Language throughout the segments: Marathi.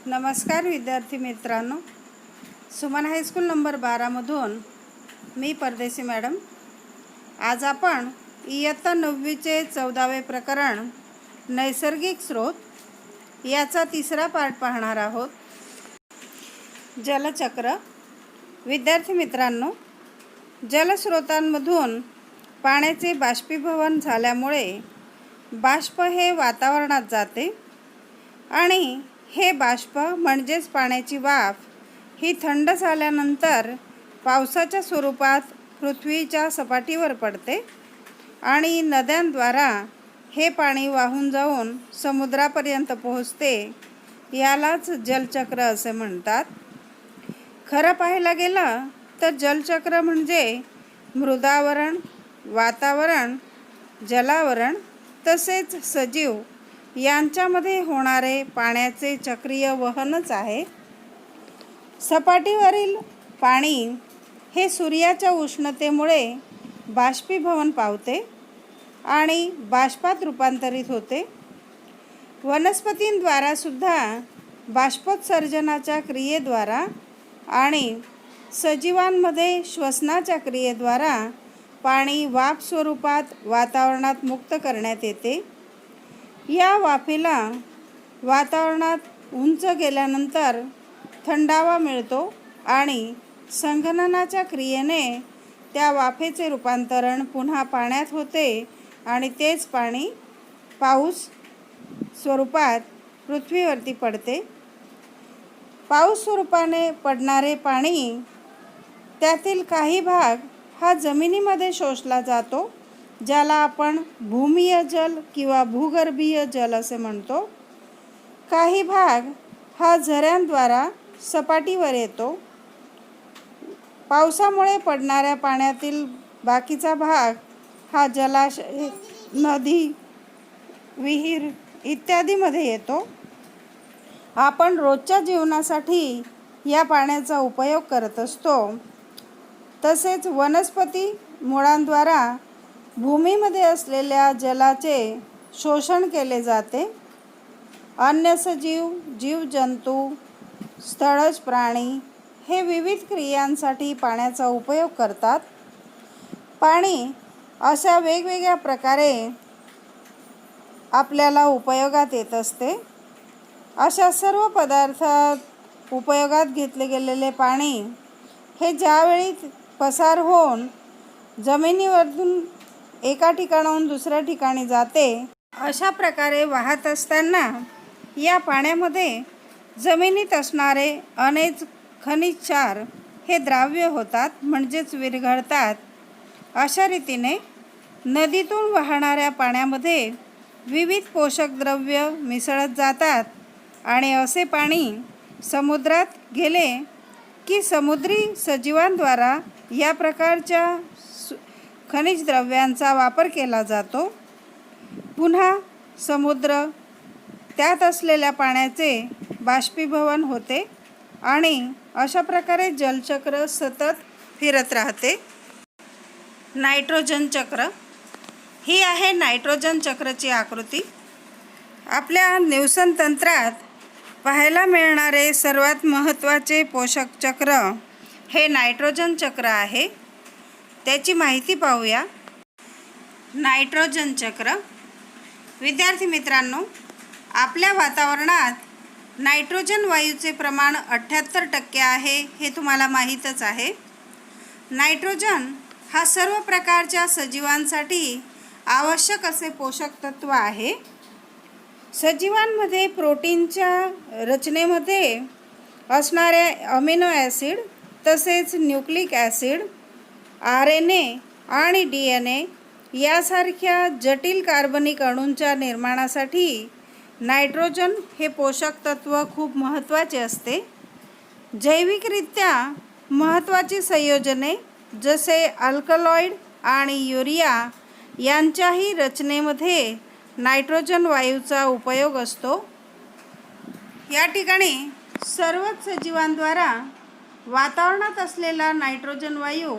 नमस्कार विद्यार्थी मित्रांनो, सुमन हायस्कूल नंबर 12मधून मी परदेशी मॅडम। आज आपण इयत्ता 9वीचे 14वे प्रकरण नैसर्गिक स्रोत याचा तिसरा पार्ट पाहणार आहोत। जलचक्र। विद्यार्थी मित्रांनो, जलस्रोतांमधून पाण्याचे बाष्पीभवन झाल्यामुळे बाष्प हे वातावरणात जाते आणि हे बाष्प म्हणजेच पाण्याची वाफ ही थंड झाल्यानंतर पावसाच्या स्वरूपात पृथ्वीच्या सपाटीवर पडते आणि नद्यांद्वारा हे पाणी वाहून जाऊन समुद्रापर्यंत पोहोचते। यालाच जलचक्र असे म्हणतात। खरं पाहायला गेलं तर जलचक्र म्हणजे मृदावरण, वातावरण, जलावरण तसेच सजीव यांच्यामध्ये होणारे पाण्याचे चक्रीय वहनच आहे। सपाटीवरील पाणी हे सूर्याच्या उष्णतेमुळे बाष्पीभवन पावते आणि बाष्पात रूपांतरित होते। वनस्पतींद्वारा सुद्धा बाष्पोत्सर्जनाच्या क्रियेद्वारा आणि सजीवांमध्ये श्वसनाच्या क्रियेद्वारा पाणी वाफ स्वरूपात वातावरणात मुक्त करण्यात येते। या वाफेला वातावरणात उंच गेल्यानंतर थंडावा मिळतो आणि संघननाच्या क्रियेने त्या वाफेचे रूपांतरण पुन्हा पाण्यात होते आणि तेच पाणी पाऊस स्वरूपात पृथ्वीवरती पडते। पाऊस स्वरूपाने पडणारे पाणी त्यातील काही भाग हा जमिनीमध्ये शोषला जातो, ज्याला आपण भूमिय जल किंवा भूगर्भीय जल असे म्हणतो। काही भाग हा झऱ्यांद्वारा सपाटीवर येतो। पावसामुळे पडणाऱ्या पाण्यातील बाकीचा भाग हा जलाशय, नदी, विहीर इत्यादीमध्ये येतो। आपण रोजच्या जीवनासाठी या पाण्याचा उपयोग करत असतो। तसेच वनस्पती मुळांद्वारा भूमीमध्ये असलेल्या जलाचे शोषण केले जाते। अन्य सजीव, जीवजंतू, स्थळज प्राणी हे विविध क्रियांसाठी पाण्याचा उपयोग करतात। पाणी अशा वेगवेगळ्या प्रकारे आपल्याला उपयोगात येत असते। अशा सर्व पदार्थात उपयोगात घेतले गेलेले पाणी हे ज्यावेळी पसार होऊन जमिनीवरून एका ठिकाणाहून दुसऱ्या ठिकाणी जाते, अशा प्रकारे वाहत असताना या पाण्यामध्ये जमिनीत असणारे अनेक खनिज क्षार हे द्राव्य होतात, म्हणजेच विरघळतात। अशा रीतीने नदीतून वाहणाऱ्या पाण्यामध्ये विविध पोषक द्रव्य मिसळत जातात आणि असे पाणी समुद्रात गेले की समुद्री सजीवांद्वारा या प्रकारच्या खनिज द्रव्यांचा वापर केला जातो। पुन्हा समुद्र त्यात असलेल्या पाण्याचे बाष्पीभवन होते आणि अशा प्रकारे जलचक्र सतत फिरत राहते। नायट्रोजन चक्र ही आहे नायट्रोजन चक्राची आकृती। आपल्या निवसन तंत्रात पाहायला मिळणारे सर्वात महत्त्वाचे पोषक चक्र हे नायट्रोजन चक्र आहे। त्याची माहिती पाहूया। नायट्रोजन चक्र। विद्यार्थी मित्रांनो, आपल्या वातावरणात नायट्रोजन वायूचे प्रमाण 78% आहे, हे तुम्हाला माहीतच आहे। नायट्रोजन हा सर्व प्रकारच्या सजीवांसाठी आवश्यक असे पोषक तत्व आहे। सजीवांमध्ये प्रोटीनच्या रचनेमध्ये असणारे अमिनो ॲसिड तसेच न्यूक्लिक ॲसिड, RNA आणि DNA यासारख्या जटिल कार्बनिक अणूंच्या निर्माणासाठी नायट्रोजन हे पोषक तत्व खूप महत्त्वाचे असते। जैविकरित्या महत्त्वाची संयोजने जसे अल्कलॉइड आणि युरिया यांच्याही रचनेमध्ये नायट्रोजन वायूचा उपयोग असतो। या ठिकाणी सर्वच सजीवांद्वारा वातावरणात असलेला नायट्रोजन वायू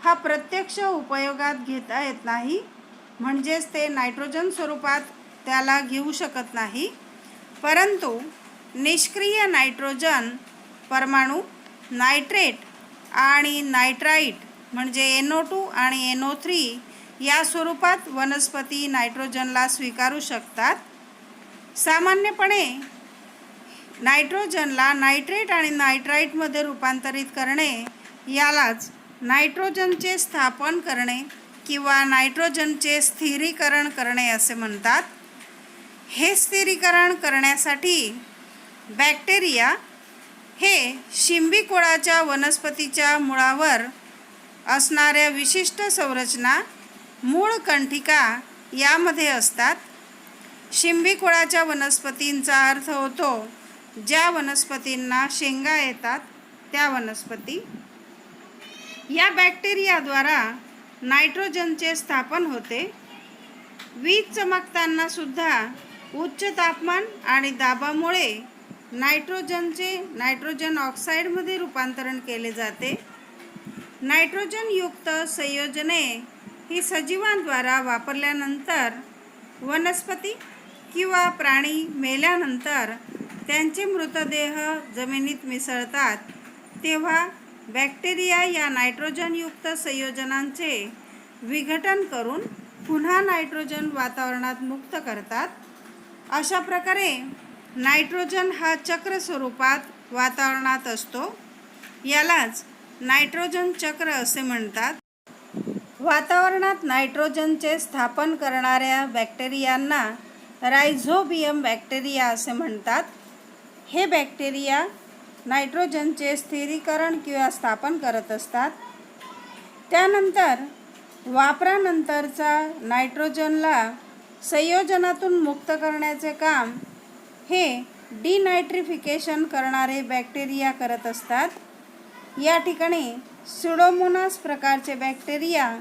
हा प्रत्यक्ष उपयोगात घेता येत नाही, म्हणजेच ते नायट्रोजन स्वरूपात त्याला घेऊ शकत नाही। परंतु निष्क्रिय नायट्रोजन परमाणू नायट्रेट आणि नायट्राइट म्हणजे NO2 आणि NO3 या स्वरूपात वनस्पती नायट्रोजनला स्वीकारू शकतात. सामान्यपणे नायट्रोजनला नायट्रेट आणि नायट्राइटमध्ये रूपांतरित करणे यालाच नायट्रोजनचे स्थापन करणे किंवा नायट्रोजनचे स्थिरीकरण करणे असे म्हणतात. हे स्थिरीकरण करण्यासाठी बॅक्टेरिया हे शिंबी कुळाच्या वनस्पतीच्या मुळावर असणाऱ्या विशिष्ट संरचना मूळ कंठिका यामध्ये असतात. शिंबी कुळाच्या वनस्पतींचा अर्थ होतो ज्या वनस्पतींना शेंगा येतात त्या वनस्पती. या बॅक्टेरियाद्वारा नायट्रोजनचे स्थापन होते. वीज चमकताना सुद्धा उच्च तापमान आणि दाबामुळे नायट्रोजन ऑक्साईडमध्ये रूपांतरण केले जाते. नायट्रोजनयुक्त संयोजने ही सजीवांद्वारा वापरल्यानंतर वनस्पती किंवा प्राणी मेल्यानंतर त्यांचे मृतदेह जमिनीत मिसळतात तेव्हा बॅक्टेरिया या नायट्रोजनयुक्त संयोजनांचे विघटन करून पुन्हा नायट्रोजन वातावरणात मुक्त करतात. अशा प्रकारे नायट्रोजन हा चक्र स्वरूपात वातावरणात असतो. यालाच नायट्रोजन चक्र असे म्हणतात. वातावरणात नायट्रोजनचे स्थापन करणाऱ्या बॅक्टेरियांना रायझोबियम बॅक्टेरिया असे म्हणतात. हे बॅक्टेरिया नायट्रोजनचे स्थिरीकरण किंवा स्थापन करत असतात. त्यानंतर वापरानंतरचा नायट्रोजनला संयोजनातून मुक्त करण्याचे काम हे डिनायट्रिफिकेशन करणारे बॅक्टेरिया करत असतात. या ठिकाणी स्युडोमोनास प्रकारचे बॅक्टेरिया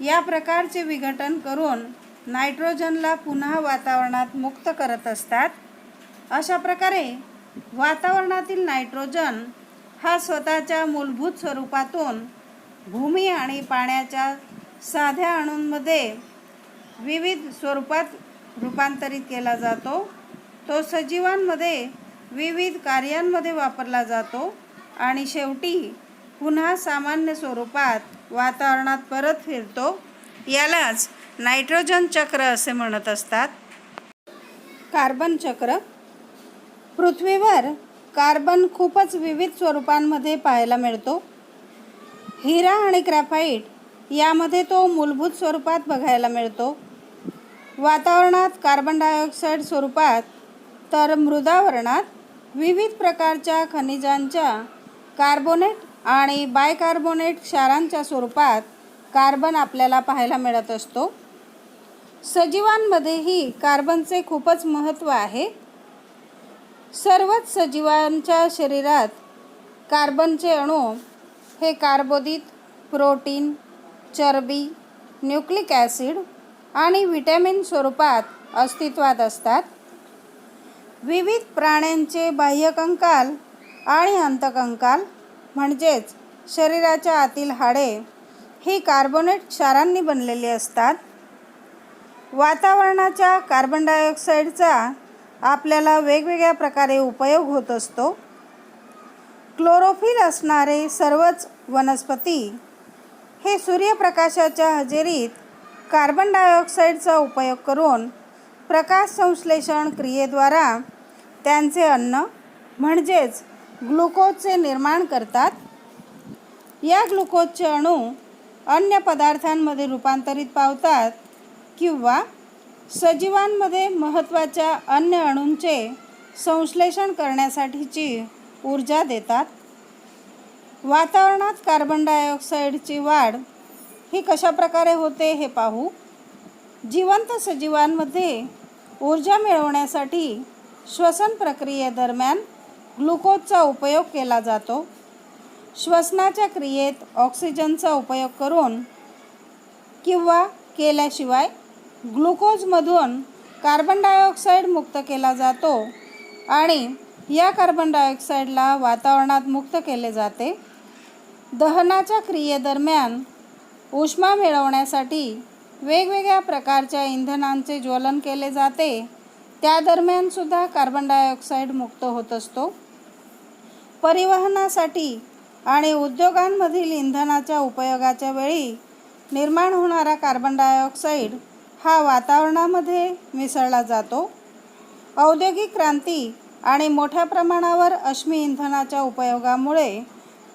या प्रकारचे विघटन करून नायट्रोजनला पुन्हा वातावरणात मुक्त करत असतात. अशा प्रकारे वातावरणातील नायट्रोजन हा स्वतःच्या मूलभूत स्वरूपातून भूमी आणि पाण्याच्या साध्या अणूंमध्ये विविध स्वरूपात रूपांतरित केला जातो. तो सजीवांमध्ये विविध कार्यांमध्ये वापरला जातो आणि शेवटी पुन्हा सामान्य स्वरूपात वातावरणात परत फिरतो. यालाच नायट्रोजन चक्र असे म्हणत असतात. कार्बन चक्र. पृथ्वीवर कार्बन खूपच विविध स्वरूपांमध्ये पाहायला मिळतो. हिरा आणि ग्रॅफाइट यामध्ये तो मूलभूत स्वरूपात बघायला मिळतो. वातावरणात कार्बन डायऑक्साईड स्वरूपात तर मृदावरणात विविध प्रकारच्या खनिजांच्या कार्बोनेट आणि बायकार्बोनेट क्षारांच्या स्वरूपात कार्बन आपल्याला पाहायला मिळत असतो. सजीवांमध्येही कार्बनचे खूपच महत्त्व आहे. सर्वच सजीवांच्या शरीरात कार्बनचे अणू हे कार्बोदित, प्रोटीन, चरबी, न्यूक्लिक ॲसिड आणि व्हिटॅमिन स्वरूपात अस्तित्वात असतात. विविध प्राण्यांचे बाह्यकंकाल आणि अंतकंकाल म्हणजेच शरीराच्या आतील हाडे ही कार्बोनेट क्षारांनी बनलेली असतात. वातावरणाच्या कार्बन डायऑक्साईडचा आपल्याला वेगवेगळ्या प्रकारे उपयोग होत असतो. क्लोरोफिल असणारे सर्वच वनस्पती हे सूर्यप्रकाशाच्या हजेरीत कार्बन डायऑक्साईडचा उपयोग करून प्रकाश संश्लेषण क्रियेद्वारा त्यांचे अन्न म्हणजेच ग्लुकोजचे निर्माण करतात. या ग्लुकोजचे अणू अन्य पदार्थांमध्ये रूपांतरित पावतात किंवा सजीवांमध्ये महत्त्वाच्या अन्य अणूंचे संश्लेषण करण्यासाठीची ऊर्जा देतात. वातावरणात कार्बन डायऑक्साईडची वाढ ही कशा प्रकारे होते हे पाहू. जिवंत सजीवांमध्ये ऊर्जा मिळवण्यासाठी श्वसन प्रक्रियेदरम्यान ग्लुकोजचा उपयोग केला जातो. श्वसनाच्या क्रियेत ऑक्सिजनचा उपयोग करून किंवा केल्याशिवाय ग्लुकोजमधून कार्बन डायऑक्साईड मुक्त केला जातो आणि या कार्बन डायऑक्साईडला वातावरणात मुक्त केले जाते. दहनाच्या क्रियेदरम्यान उष्मा मिळवण्यासाठी वेगवेगळ्या प्रकारच्या इंधनांचे ज्वलन केले जाते त्या दरम्यानसुद्धा कार्बन डायऑक्साईड मुक्त होत असतो. परिवहनासाठी आणि उद्योगांमधील इंधनाच्या उपयोगाच्या वेळी निर्माण होणारा कार्बन डायऑक्साईड हा वातावरणामध्ये मिसळला जातो. औद्योगिक क्रांती आणि मोठ्या प्रमाणावर अश्मी इंधनाच्या उपयोगामुळे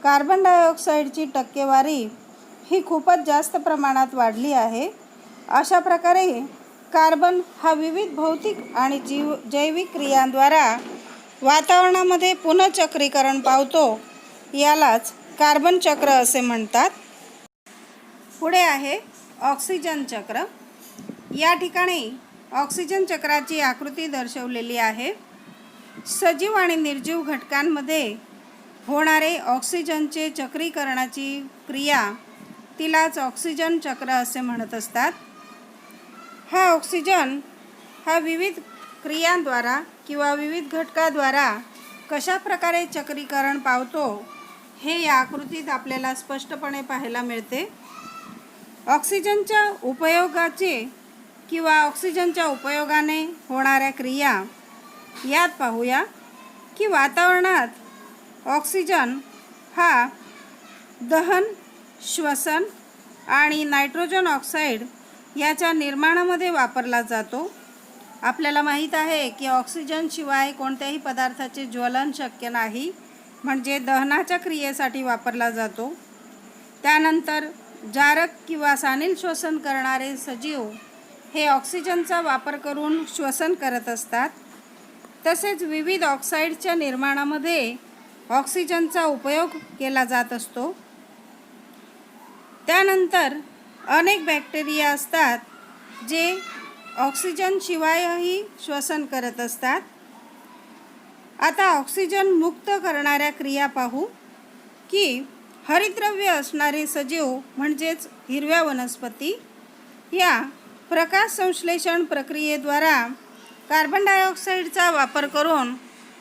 कार्बन डायऑक्साईडची टक्केवारी ही खूपच जास्त प्रमाणात वाढली आहे. अशा प्रकारे कार्बन हा विविध भौतिक आणि जैविक क्रियांद्वारा वातावरणामध्ये पुनःचक्रीकरण पावतो. यालाच कार्बन चक्र असे म्हणतात. पुढे आहे ऑक्सिजन चक्र. या ठिकाणी ऑक्सिजन चक्राची आकृती दर्शवलेली आहे. सजीव आणि निर्जीव घटकांमध्ये होणारे ऑक्सिजनचे चक्रीकरणाची क्रिया तिलाच ऑक्सिजन चक्र असे म्हणत असतात. हा ऑक्सिजन हा विविध क्रियांद्वारा किंवा विविध घटकाद्वारा कशा प्रकारे चक्रीकरण पावतो हे या आकृतीत आपल्याला स्पष्टपणे पाहायला मिळते. ऑक्सिजनच्या उपयोगाचे किंवा ऑक्सिजनच्या उपयोगाने होणाऱ्या क्रिया यात पाहूया की वातावरणात ऑक्सिजन हा दहन, श्वसन आणि नायट्रोजन ऑक्साईड याच्या निर्माणामध्ये वापरला जातो. आपल्याला माहीत आहे की ऑक्सिजनशिवाय कोणत्याही पदार्थाचे ज्वलन शक्य नाही, म्हणजे दहनाच्या क्रियेसाठी वापरला जातो. त्यानंतर जारक किंवा सानील श्वसन करणारे सजीव हे ऑक्सिजनचा वापर करून श्वसन करत असतात. तसेच विविध ऑक्साईडच्या निर्माणामध्ये ऑक्सिजनचा उपयोग केला जात असतो. त्यानंतर अनेक बॅक्टेरिया असतात जे ऑक्सिजनशिवायही श्वसन करत असतात. आता ऑक्सिजन मुक्त करणाऱ्या क्रिया पाहू की हरितद्रव्य असणारे सजीव म्हणजेच हिरव्या वनस्पती या प्रकाश संश्लेषण प्रक्रियेद्वारा कार्बन डायऑक्साईडचा वापर करून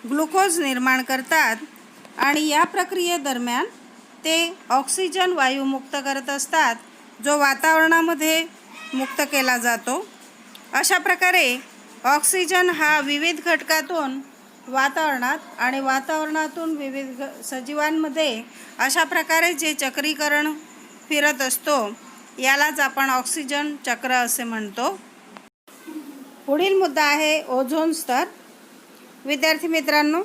ग्लुकोज निर्माण करतात आणि या प्रक्रियेदरम्यान ते ऑक्सिजन वायू मुक्त करत असतात, जो वातावरणामध्ये मुक्त केला जातो. अशा प्रकारे ऑक्सिजन हा विविध घटकातून वातावरणात आणि वातावरणातून विविध सजीवांमध्ये अशा प्रकारे जे चक्रीकरण फिरत असतो यालाच आपण ऑक्सिजन चक्र असे म्हणतो. पुढील मुद्दा आहे ओझोन स्तर. विद्यार्थी मित्रांनो,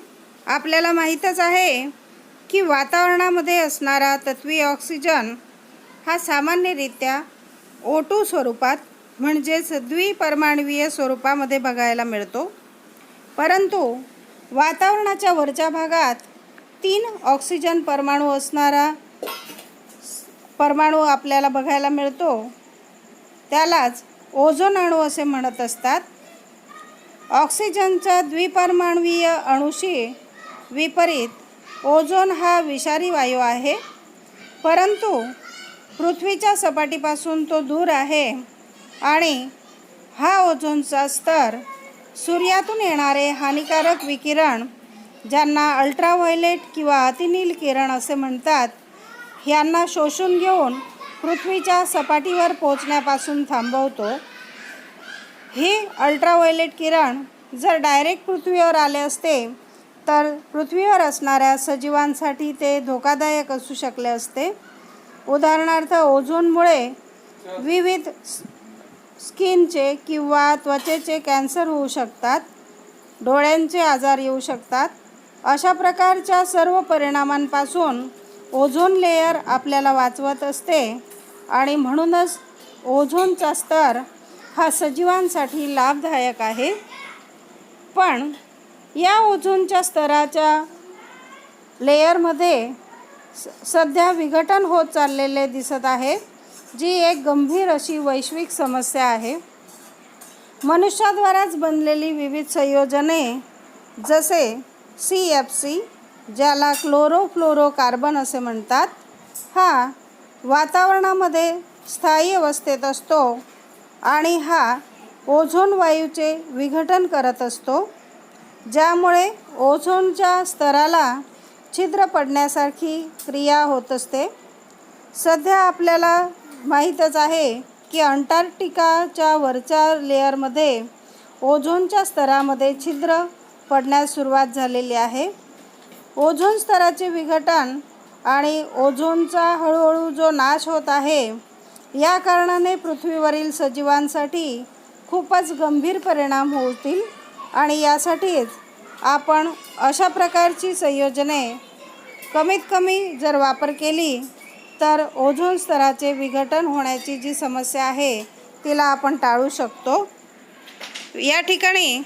आपल्याला माहीतच आहे की वातावरणामध्ये असणारा तत्वीय ऑक्सिजन हा सामान्यरित्या O2 स्वरूपात म्हणजेच द्विपरमाणवीय स्वरूपामध्ये बघायला मिळतो. परंतु वातावरणाच्या वरच्या भागात 3 ऑक्सिजन परमाणू असणारा परमाणू आपल्याला बघायला मिळतो. त्यालाच ओझोन अणू असे म्हणत असतात. ऑक्सिजनच्या द्विपरमाणवीय अणूशी विपरीत ओझोन हा विषारी वायू आहे, परंतु पृथ्वीच्या सपाटीपासून तो दूर आहे आणि हा ओझोनचा स्तर सूर्यातून येणारे हानिकारक विकिरण, ज्यांना अल्ट्राव्हायलेट किंवा अतिनील किरण असे म्हणतात, ह्यांना शोषून घेऊन पृथ्वीच्या सपाटीवर पोहोचण्यापासून थांबवतो. हे अल्ट्राव्हायलेट किरण जर डायरेक्ट पृथ्वीवर आले असते तर पृथ्वीवर असणाऱ्या सजीवांसाठी ते धोकादायक असू शकले असते. उदाहरणार्थ ओझोनमुळे विविध स्किनचे किंवा त्वचेचे कॅन्सर होऊ शकतात, डोळ्यांचे आजार येऊ शकतात. अशा प्रकारच्या सर्व परिणामांपासून ओझोन लेयर आपल्याला वाचवत असते आणि म्हणूनच ओझोनचा स्तर हा सजीवांसाठी लाभदायक आहे. पण या ओझोनच्या स्तराच्या लेयरमध्ये सध्या विघटन होत चाललेले दिसत आहे, जी एक गंभीर अशी वैश्विक समस्या आहे. मनुष्याद्वाराच बनलेली विविध संयोजने जसे CFC, ज्याला क्लोरोफ्लोरोकार्बन असे म्हणतात, हा वातावरणामध्ये स्थायी अवस्थेत असतो आणि हा ओझोन वायूचे विघटन करत असतो, ज्यामुळे ओझोनच्या स्तराला छिद्र पडण्यासारखी क्रिया होत असते. सध्या आपल्याला माहीतच आहे की अंटार्क्टिकाच्या वरच्या लेअरमध्ये ओझोनच्या स्तरामध्ये छिद्र पडण्यास सुरुवात झालेली आहे. ओझोन स्तराचे विघटन आणि ओझोनचा हळूहळू जो नाश होत आहे, या कारणाने पृथ्वीवरील सजीवांसाठी खूपच गंभीर परिणाम होतील आणि यासाठीच आपण अशा प्रकारची संयोजने कमीत कमी जर वापर केली तर ओझोन स्तराचे विघटन होण्याची जी समस्या आहे तिला आपण टाळू शकतो. या ठिकाणी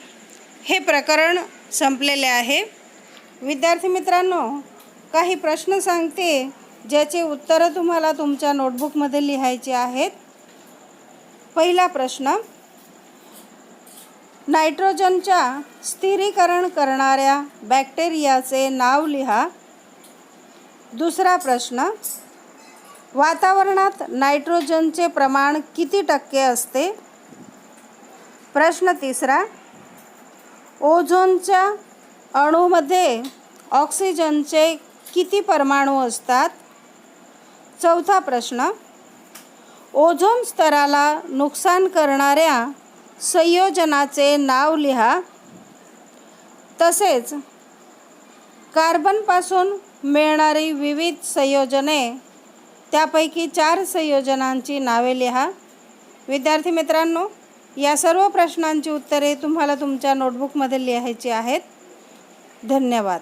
हे प्रकरण संपलेले आहे. विद्यार्थी मित्रांनो, काही प्रश्न सांगते ज्याची उत्तरं तुम्हाला तुमच्या नोटबुकमध्ये लिहायची आहेत. पहिला प्रश्न, नायट्रोजनच्या स्थिरीकरण करणाऱ्या बॅक्टेरियाचे नाव लिहा. दुसरा प्रश्न, वातावरणात नायट्रोजनचे प्रमाण किती टक्के असते? प्रश्न तिसरा, ओझोनच्या अणूमध्ये ऑक्सिजनचे किती परमाणू असतात? चौथा प्रश्न, ओझोन स्तराला नुकसान करणाऱ्या संयोजनाचे नाव लिहा. तसेच कार्बनपासून मिळणारी विविध संयोजने, त्यापैकी 4 संयोजनांची नावे लिहा. विद्यार्थी मित्रांनो, या सर्व प्रश्नांची उत्तरे तुम्हाला तुमच्या नोटबुकमध्ये लिहायची आहेत. धन्यवाद.